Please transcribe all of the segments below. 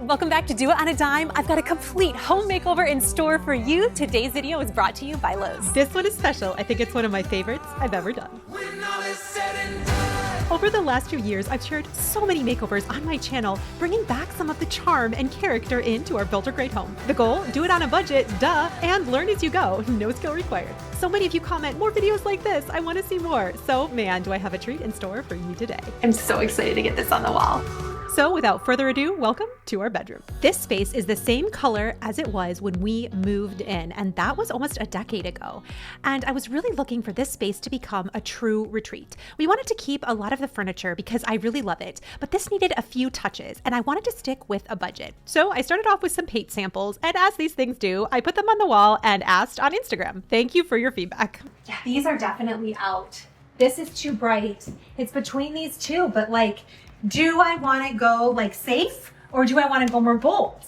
Welcome back to Do It on a Dime. I've got a complete home makeover in store for you. Today's video is brought to you by Lowe. This one is special. I think it's one of my favorites I've ever done. Over the last few years, I've shared so many makeovers on my channel, bringing back some of the charm and character into our builder-grade home. The goal? Do it on a budget, duh, and learn as you go. No skill required. So many of you comment, more videos like this. I want to see more. So man, do I have a treat in store for you today. I'm so excited to get this on the wall. So without further ado, welcome to our bedroom. This space is the same color as it was when we moved in, and that was almost a decade ago. And I was really looking for this space to become a true retreat. We wanted to keep a lot of the furniture because I really love it, but this needed a few touches, and I wanted to stick with a budget. So I started off with some paint samples, and as these things do, I put them on the wall and asked on Instagram. Thank you for your feedback. Yeah, these are definitely out. This is too bright. It's between these two, but like, do I want to go like safe or do I want to go more bold?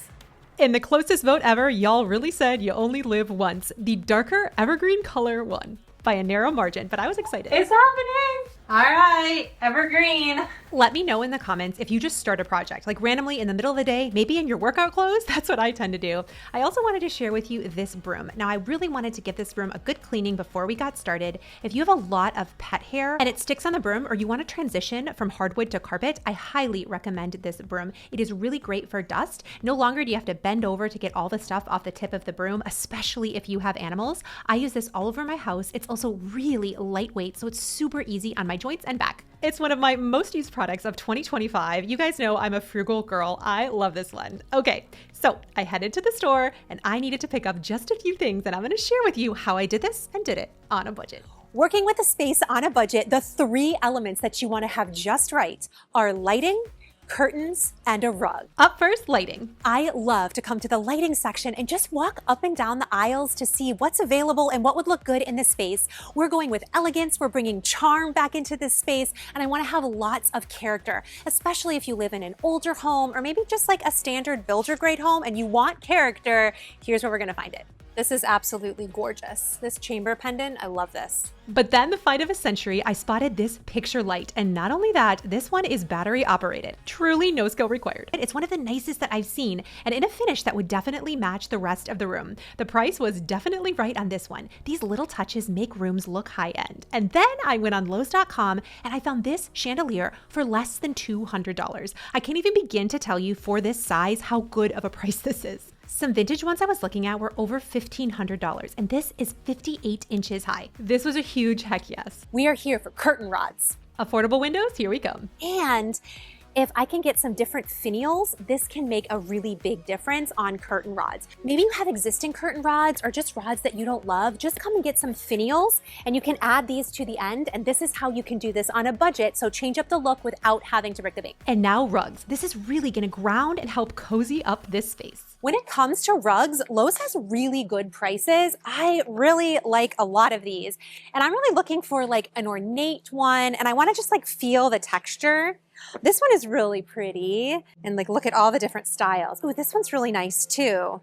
In the closest vote ever, y'all really said you only live once. The darker evergreen color won by a narrow margin, but I was excited. It's happening. All right, evergreen. Let me know in the comments if you just start a project, like randomly in the middle of the day, maybe in your workout clothes. That's what I tend to do. I also wanted to share with you this broom. Now, I really wanted to give this broom a good cleaning before we got started. If you have a lot of pet hair and it sticks on the broom, or you want to transition from hardwood to carpet, I highly recommend this broom. It is really great for dust. No longer do you have to bend over to get all the stuff off the tip of the broom, especially if you have animals. I use this all over my house. It's also really lightweight, so it's super easy on my joints and back. It's one of my most used products of 2025. You guys know I'm a frugal girl. I love this one. Okay, so I headed to the store and I needed to pick up just a few things, and I'm going to share with you how I did this and did it on a budget. Working with a space on a budget, the three elements that you want to have just right are lighting, curtains, and a rug. Up first, lighting. I love to come to the lighting section and just walk up and down the aisles to see what's available and what would look good in this space. We're going with elegance, we're bringing charm back into this space, and I want to have lots of character, especially if you live in an older home or maybe just like a standard builder grade home and you want character. Here's where we're going to find it. This is absolutely gorgeous. This chamber pendant, I love this. But then the find of a century, I spotted this picture light. And not only that, this one is battery operated. Truly no skill required. It's one of the nicest that I've seen, and in a finish that would definitely match the rest of the room. The price was definitely right on this one. These little touches make rooms look high end. And then I went on Lowe's.com and I found this chandelier for less than $200. I can't even begin to tell you for this size how good of a price this is. Some vintage ones I was looking at were over $1,500, and this is 58 inches high. This was a huge heck yes. We are here for curtain rods. Affordable windows, here we come. And if I can get some different finials, this can make a really big difference on curtain rods. Maybe you have existing curtain rods or just rods that you don't love. Just come and get some finials and you can add these to the end. And this is how you can do this on a budget. So change up the look without having to break the bank. And now rugs. This is really gonna ground and help cozy up this space. When it comes to rugs, Lowe's has really good prices. I really like a lot of these. And I'm really looking for like an ornate one, and I wanna just like feel the texture. This one is really pretty, and like look at all the different styles. Ooh, this one's really nice too.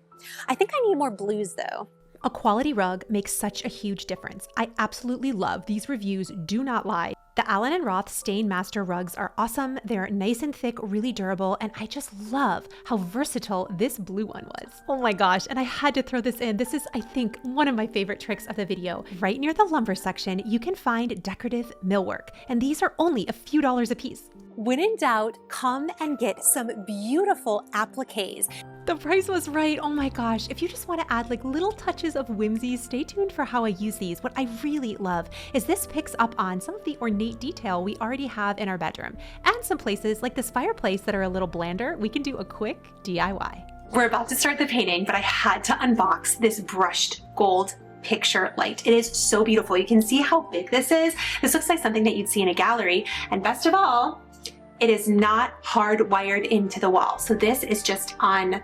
I think I need more blues though. A quality rug makes such a huge difference. I absolutely love these reviews, do not lie. The Allen & Roth Stain Master rugs are awesome. They're nice and thick, really durable, and I just love how versatile this blue one was. Oh my gosh, and I had to throw this in. This is, I think, one of my favorite tricks of the video. Right near the lumber section, you can find decorative millwork, and these are only a few dollars a piece. When in doubt, come and get some beautiful appliques. The price was right. Oh my gosh. If you just want to add like little touches of whimsy, stay tuned for how I use these. What I really love is this picks up on some of the ornate detail we already have in our bedroom, and some places like this fireplace that are a little blander. We can do a quick DIY. We're about to start the painting, but I had to unbox this brushed gold picture light. It is so beautiful. You can see how big this is. This looks like something that you'd see in a gallery. And best of all, it is not hardwired into the wall. So this is just on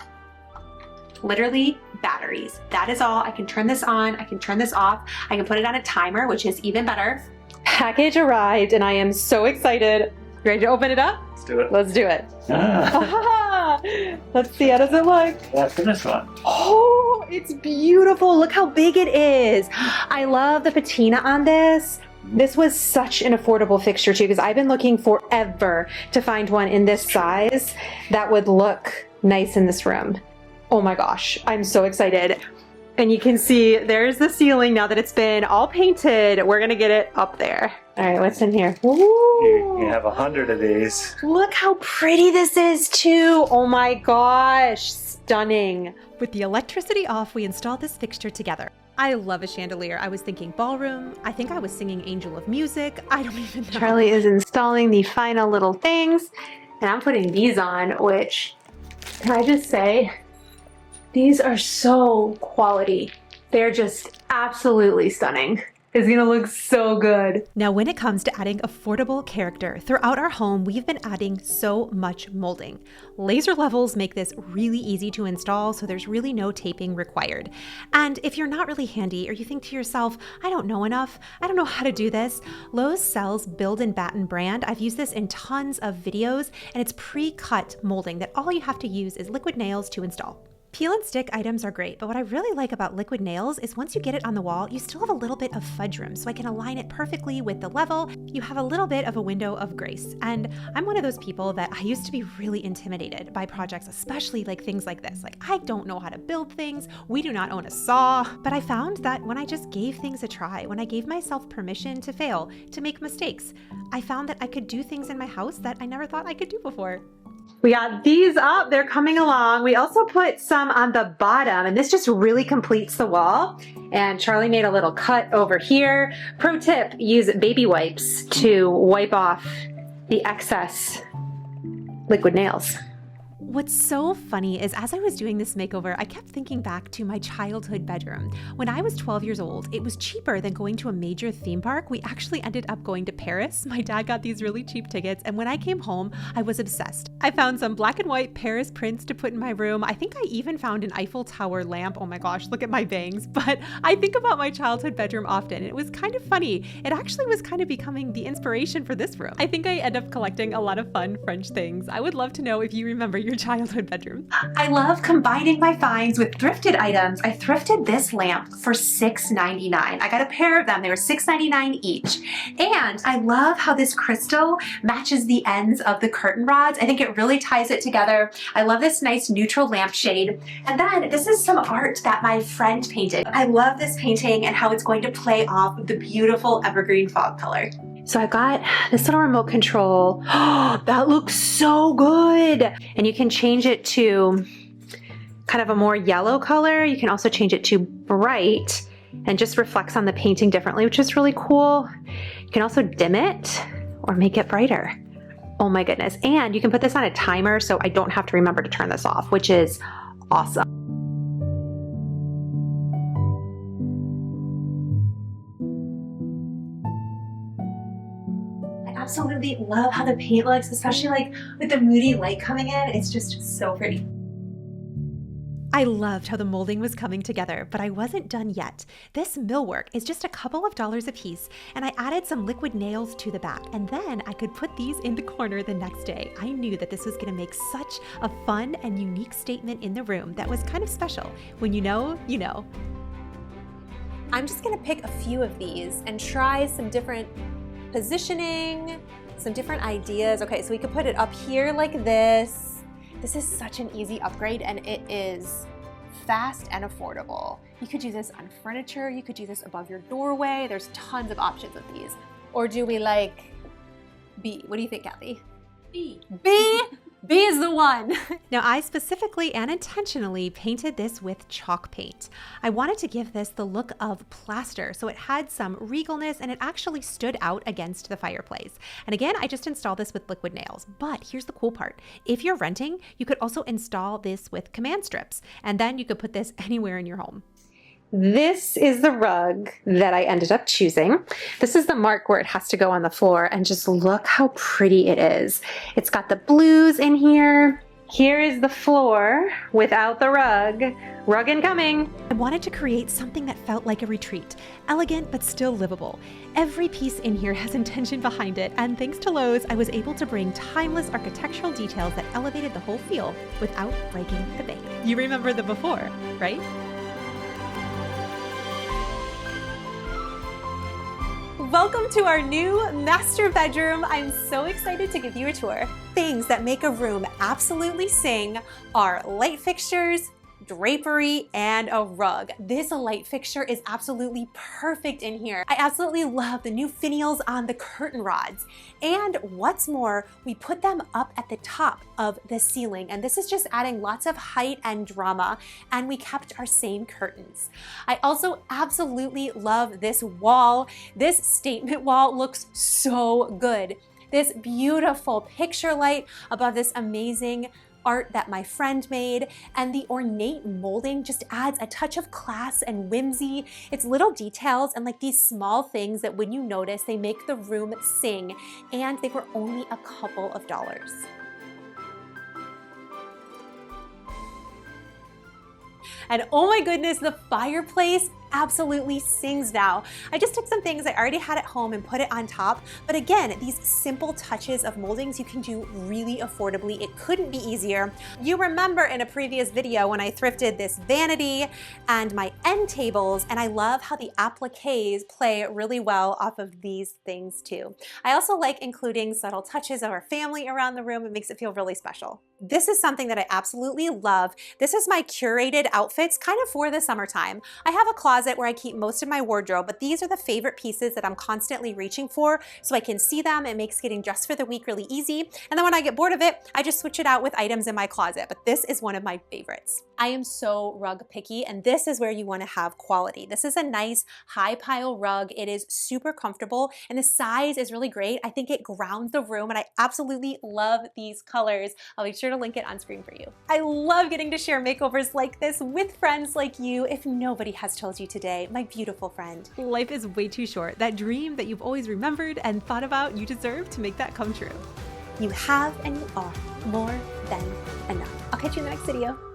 literally batteries. That is all. I can turn this on, I can turn this off, I can put it on a timer, which is even better. Package arrived and I am so excited. Ready to open it up? Let's do it. Let's do it. Ah. Let's see, how does it look? That's this one. Oh, it's beautiful. Look how big it is. I love the patina on this. This was such an affordable fixture too, because I've been looking forever to find one in this size that would look nice in this room. Oh my gosh, I'm so excited. And you can see there's the ceiling now that it's been all painted. We're gonna get it up there. All right, what's in here? Ooh. You have 100 of these. Look how pretty this is too. Oh my gosh, stunning. With the electricity off, we installed this fixture together. I love a chandelier. I was thinking ballroom. I think I was singing Angel of Music. I don't even know. Charlie is installing the final little things, and I'm putting these on, which, can I just say, these are so quality. They're just absolutely stunning. It's gonna look so good. Now, when it comes to adding affordable character throughout our home, we've been adding so much molding. Laser levels make this really easy to install, so there's really no taping required. And if you're not really handy or you think to yourself, I don't know enough, I don't know how to do this, Lowe sells Build and Batten brand. I've used this in tons of videos, and it's pre-cut molding that all you have to use is liquid nails to install. Peel and stick items are great, but what I really like about liquid nails is once you get it on the wall, you still have a little bit of fudge room, so I can align it perfectly with the level. You have a little bit of a window of grace. And I'm one of those people that I used to be really intimidated by projects, especially like things like this. Like, I don't know how to build things. We do not own a saw. But I found that when I just gave things a try, when I gave myself permission to fail, to make mistakes, I found that I could do things in my house that I never thought I could do before. We got these up, they're coming along. We also put some on the bottom, and this just really completes the wall. And Charlie made a little cut over here. Pro tip, use baby wipes to wipe off the excess liquid nails. What's so funny is as I was doing this makeover, I kept thinking back to my childhood bedroom. When I was 12 years old, it was cheaper than going to a major theme park. We actually ended up going to Paris. My dad got these really cheap tickets, and when I came home, I was obsessed. I found some black and white Paris prints to put in my room. I think I even found an Eiffel Tower lamp. Oh my gosh, look at my bangs. But I think about my childhood bedroom often. It was kind of funny. It actually was kind of becoming the inspiration for this room. I think I end up collecting a lot of fun French things. I would love to know if you remember your childhood bedroom. I love combining my finds with thrifted items. I thrifted this lamp for $6.99. I got a pair of them. They were $6.99 each. And I love how this crystal matches the ends of the curtain rods. I think it really ties it together. I love this nice neutral lampshade. And then this is some art that my friend painted. I love this painting and how it's going to play off the beautiful evergreen fog color. So I got this little remote control. Oh, that looks so good. And you can change it to kind of a more yellow color. You can also change it to bright and just reflects on the painting differently, which is really cool. You can also dim it or make it brighter. Oh my goodness. And you can put this on a timer so I don't have to remember to turn this off, which is awesome. Absolutely love how the paint looks, especially like with the moody light coming in. It's just so pretty. I loved how the molding was coming together, but I wasn't done yet. This millwork is just a couple of dollars a piece, and I added some liquid nails to the back, and then I could put these in the corner the next day. I knew that this was gonna make such a fun and unique statement in the room that was kind of special. When you know, you know. I'm just gonna pick a few of these and try some different positioning, some different ideas. Okay, so we could put it up here like this. This is such an easy upgrade, and it is fast and affordable. You could do this on furniture. You could do this above your doorway. There's tons of options of these. Or do we like B? What do you think, Kathy? B. B? B is the one. Now, I specifically and intentionally painted this with chalk paint. I wanted to give this the look of plaster, so it had some regalness and it actually stood out against the fireplace. And again, I just installed this with liquid nails. But here's the cool part. If you're renting, you could also install this with command strips, and then you could put this anywhere in your home. This is the rug that I ended up choosing. This is the mark where it has to go on the floor, and just look how pretty it is. It's got the blues in here. Here is the floor without the rug. Rug incoming. I wanted to create something that felt like a retreat, elegant but still livable. Every piece in here has intention behind it, and thanks to Lowe's, I was able to bring timeless architectural details that elevated the whole feel without breaking the bank. You remember the before, right? Welcome to our new master bedroom. I'm so excited to give you a tour. things that make a room absolutely sing are light fixtures, drapery, and a rug. This light fixture is absolutely perfect in here. I absolutely love the new finials on the curtain rods. And what's more, we put them up at the top of the ceiling, and this is just adding lots of height and drama, and we kept our same curtains. I also absolutely love this wall. This statement wall looks so good. This beautiful picture light above this amazing art that my friend made, and the ornate molding just adds a touch of class and whimsy. It's little details and like these small things that when you notice, they make the room sing, and they were only a couple of dollars. And oh my goodness, the fireplace absolutely sings now. I just took some things I already had at home and put it on top. But again, these simple touches of moldings you can do really affordably. It couldn't be easier. You remember in a previous video when I thrifted this vanity and my end tables, and I love how the appliques play really well off of these things too. I also like including subtle touches of our family around the room. It makes it feel really special. This is something that I absolutely love. This is my curated outfits kind of for the summertime. I have a closet where I keep most of my wardrobe, but these are the favorite pieces that I'm constantly reaching for so I can see them. It makes getting dressed for the week really easy. And then when I get bored of it, I just switch it out with items in my closet. But this is one of my favorites. I am so rug picky, and this is where you want to have quality. This is a nice high pile rug. It is super comfortable and the size is really great. I think it grounds the room, and I absolutely love these colors. I'll be sure to link it on screen for you. I love getting to share makeovers like this with friends like you. If nobody has told you today, my beautiful friend. Life is way too short. That dream that you've always remembered and thought about, you deserve to make that come true. You have and you are more than enough. I'll catch you in the next video.